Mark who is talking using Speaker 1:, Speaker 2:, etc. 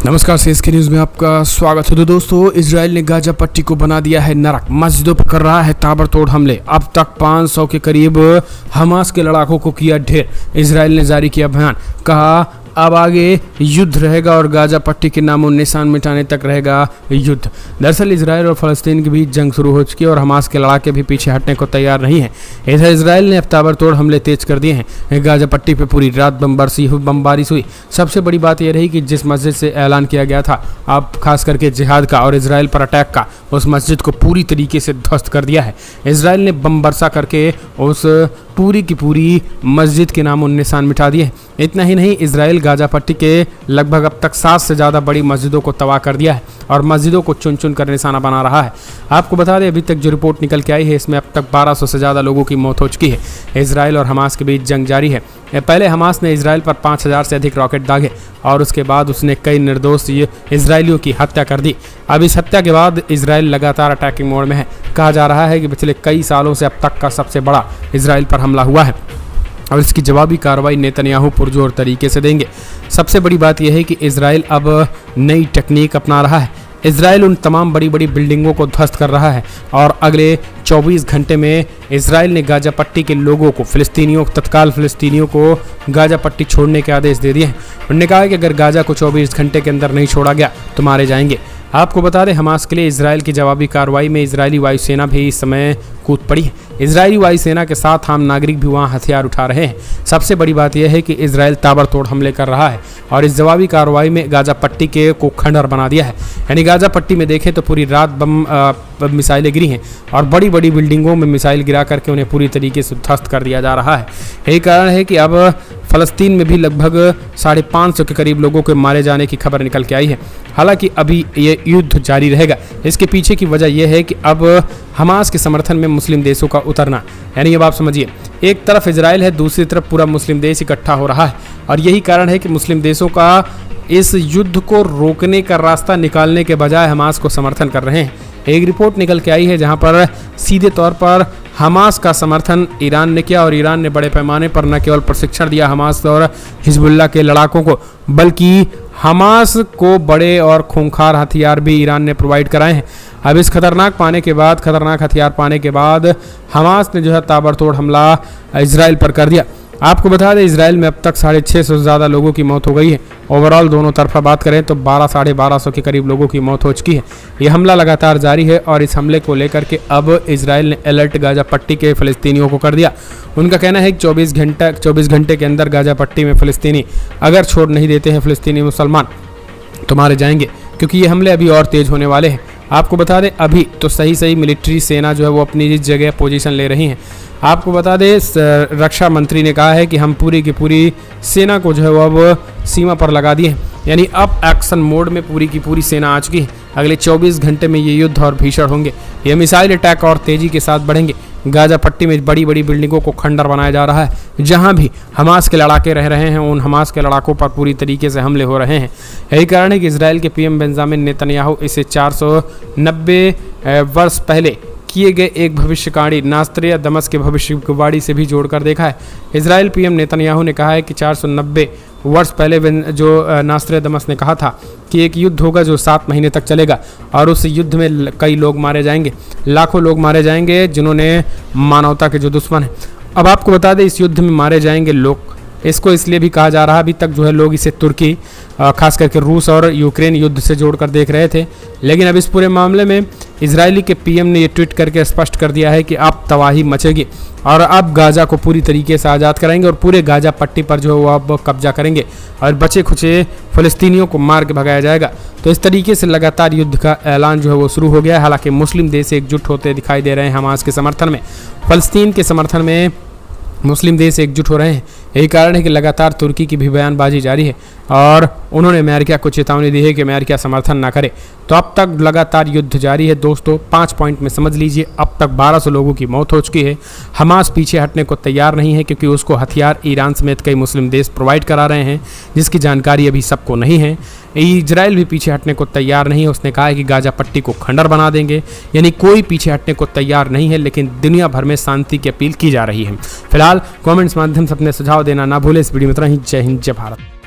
Speaker 1: नमस्कार, CSK news में आपका स्वागत है। तो दोस्तों, इजराइल ने गाजा पट्टी को बना दिया है नरक, मस्जिदों पर कर रहा है ताबड़तोड़ हमले। अब तक 500 के करीब हमास के लड़ाकों को किया ढेर। इजराइल ने जारी किया बयान, कहा अब आगे युद्ध रहेगा और गाजा पट्टी के नामों निशान मिटाने तक रहेगा युद्ध। दरअसल इजराइल और फ़लस्तीन के बीच जंग शुरू हो चुकी है और हमास के लड़ाके भी पीछे हटने को तैयार नहीं है। इधर इजराइल ने अब ताबड़तोड़ हमले तेज कर दिए हैं। गाजा पट्टी पे पूरी रात बमबारिश हुई। सबसे बड़ी बात यह रही कि जिस मस्जिद से ऐलान किया गया था अब खास करके जिहाद का और इजराइल पर अटैक का, उस मस्जिद को पूरी तरीके से ध्वस्त कर दिया है। इजराइल ने बम बरसा करके उस पूरी की पूरी मस्जिद के नामों निशान मिटा दिए। इतना ही नहीं, इजराइल गाजा पट्टी के लगभग अब तक 7 से ज़्यादा बड़ी मस्जिदों को तबाह कर दिया है और मस्जिदों को चुन चुन कर निशाना बना रहा है। आपको बता दें, अभी तक जो रिपोर्ट निकल के आई है इसमें अब तक 1200 से ज़्यादा लोगों की मौत हो चुकी है। इजराइल और हमास के बीच जंग जारी है। पहले हमास ने इजराइल पर 5000 से अधिक रॉकेट दागे और उसके बाद उसने कई निर्दोष इजरायलियों की हत्या कर दी। अब इस हत्या के बाद इजराइल लगातार अटैकिंग मोड में है। कहा जा रहा है कि पिछले कई सालों से अब तक का सबसे बड़ा इजराइल पर हमला हुआ है और इसकी जवाबी कार्रवाई नेतन्याहू पुरजोर तरीके से देंगे। सबसे बड़ी बात यह है कि इजराइल अब नई टेक्निक अपना रहा है। इजराइल उन तमाम बड़ी बड़ी बिल्डिंगों को ध्वस्त कर रहा है और अगले 24 घंटे में इजराइल ने गाजा पट्टी के लोगों को, तत्काल फ़िलिस्तीनियों को गाजा पट्टी छोड़ने के आदेश दे दिए हैं। उन्होंने कहा कि अगर गाजा को 24 घंटे के अंदर नहीं छोड़ा गया तो मारे जाएंगे। आपको बता दें, हमास के लिए इजराइल की जवाबी कार्रवाई में इजरायली वायुसेना भी इस समय कूद पड़ी है। इजरायली वायुसेना के साथ आम नागरिक भी वहां हथियार उठा रहे हैं। सबसे बड़ी बात यह है कि इजराइल ताबड़तोड़ हमले कर रहा है और इस जवाबी कार्रवाई में गाजा पट्टी के को खंडहर बना दिया है। यानी गाजा पट्टी में देखें तो पूरी रात मिसाइलें गिरी हैं और बड़ी बड़ी बिल्डिंगों में मिसाइल गिरा करके उन्हें पूरी तरीके से ध्वस्त कर दिया जा रहा है। यही कारण है कि अब फ़लस्तीन में भी लगभग 550 के करीब लोगों के मारे जाने की खबर निकल के आई है। हालांकि अभी ये युद्ध जारी रहेगा। इसके पीछे की वजह यह है कि अब हमास के समर्थन में मुस्लिम देशों का उतरना, यानी अब आप समझिए, एक तरफ इजराइल है, दूसरी तरफ पूरा मुस्लिम देश इकट्ठा हो रहा है और यही कारण है कि मुस्लिम देशों का इस युद्ध को रोकने का रास्ता निकालने के बजाय हमास को समर्थन कर रहे हैं। एक रिपोर्ट निकल के आई है जहां पर सीधे तौर पर हमास का समर्थन ईरान ने किया और ईरान ने बड़े पैमाने पर न केवल प्रशिक्षण दिया हमास और हिजबुल्लाह के लड़ाकों को, बल्कि हमास को बड़े और खूंखार हथियार भी ईरान ने प्रोवाइड कराए हैं। अब इस खतरनाक हथियार पाने के बाद हमास ने ताबड़तोड़ हमला इजराइल पर कर दिया। आपको बता दें, इजराइल में अब तक 650 से ज़्यादा लोगों की मौत हो गई है। ओवरऑल दोनों तरफा बात करें तो 1200-1250 के करीब लोगों की मौत हो चुकी है। ये हमला लगातार जारी है और इस हमले को लेकर के अब इजराइल ने अलर्ट गाजा पट्टी के फ़लस्तीनियों को कर दिया। उनका कहना है कि 24 घंटे के अंदर गाजा पट्टी में फ़लस्तीनी अगर छोड़ नहीं देते हैं फ़लस्तीनी मुसलमान तो मारे जाएंगे, क्योंकि ये हमले अभी और तेज़ होने वाले हैं। आपको बता दें, अभी तो सही मिलिट्री सेना वो अपनी जगह पोजीशन ले रही हैं। आपको बता दें, रक्षा मंत्री ने कहा है कि हम पूरी की पूरी सेना को अब सीमा पर लगा दिए हैं, यानी अब एक्शन मोड में पूरी की पूरी सेना आ चुकी है। अगले 24 घंटे में ये युद्ध और भीषण होंगे। ये मिसाइल अटैक और तेज़ी के साथ बढ़ेंगे। गाजा पट्टी में बड़ी बड़ी बिल्डिंगों को खंडर बनाया जा रहा है। जहां भी हमास के लड़ाके रह रहे हैं उन हमास के लड़ाकों पर पूरी तरीके से हमले हो रहे हैं। यही कारण है कि इजराइल के पीएम बेंजामिन नेतन्याहू इसे 490 वर्ष पहले किए गए एक भविष्यवाणी नास्त्रिया दमश्क के भविष्यवाणी से भी जोड़कर देखा है। इजराइल पीएम नेतन्याहू ने कहा है कि 490 वर्ष पहले जो नास्त्रिया दमश्क ने कहा था कि एक युद्ध होगा जो 7 महीने तक चलेगा और उस युद्ध में कई लोग मारे जाएंगे, लाखों लोग मारे जाएंगे जिन्होंने मानवता के जो दुश्मन हैं। अब आपको बता दें, इस युद्ध में मारे जाएंगे लोग, इसको इसलिए भी कहा जा रहा है, अभी तक लोग इसे तुर्की, खास करके रूस और यूक्रेन युद्ध से जोड़कर देख रहे थे, लेकिन अब इस पूरे मामले में इजरायली के पीएम ने ये ट्वीट करके स्पष्ट कर दिया है कि अब तबाही मचेगी और अब गाजा को पूरी तरीके से आज़ाद कराएंगे और पूरे गाजा पट्टी पर वो अब कब्जा करेंगे और बचे खुचे फ़लस्तीनियों को मार के भगाया जाएगा। तो इस तरीके से लगातार युद्ध का ऐलान वो शुरू हो गया है। हालांकि मुस्लिम देश एकजुट होते दिखाई दे रहे हैं हमास के समर्थन में, फ़लस्तीन के समर्थन में मुस्लिम देश एकजुट हो रहे हैं। यही कारण है कि लगातार तुर्की की भी बयानबाजी जारी है और उन्होंने अमेरिका को चेतावनी दी है कि अमेरिका समर्थन ना करे। तो अब तक लगातार युद्ध जारी है दोस्तों। 5 पॉइंट में समझ लीजिए, अब तक 1200 लोगों की मौत हो चुकी है। हमास पीछे हटने को तैयार नहीं है क्योंकि उसको हथियार ईरान समेत कई मुस्लिम देश प्रोवाइड करा रहे हैं, जिसकी जानकारी अभी सबको नहीं है। इजराइल भी पीछे हटने को तैयार नहीं है। उसने कहा है कि गाजा पट्टी को खंडर बना देंगे, यानी कोई पीछे हटने को तैयार नहीं है, लेकिन दुनिया भर में शांति की अपील की जा रही है। फिलहाल कमेंट्स माध्यम से अपने सुझाव देना ना भूलें। इस वीडियो में इतना ही। जय हिंद, जय भारत।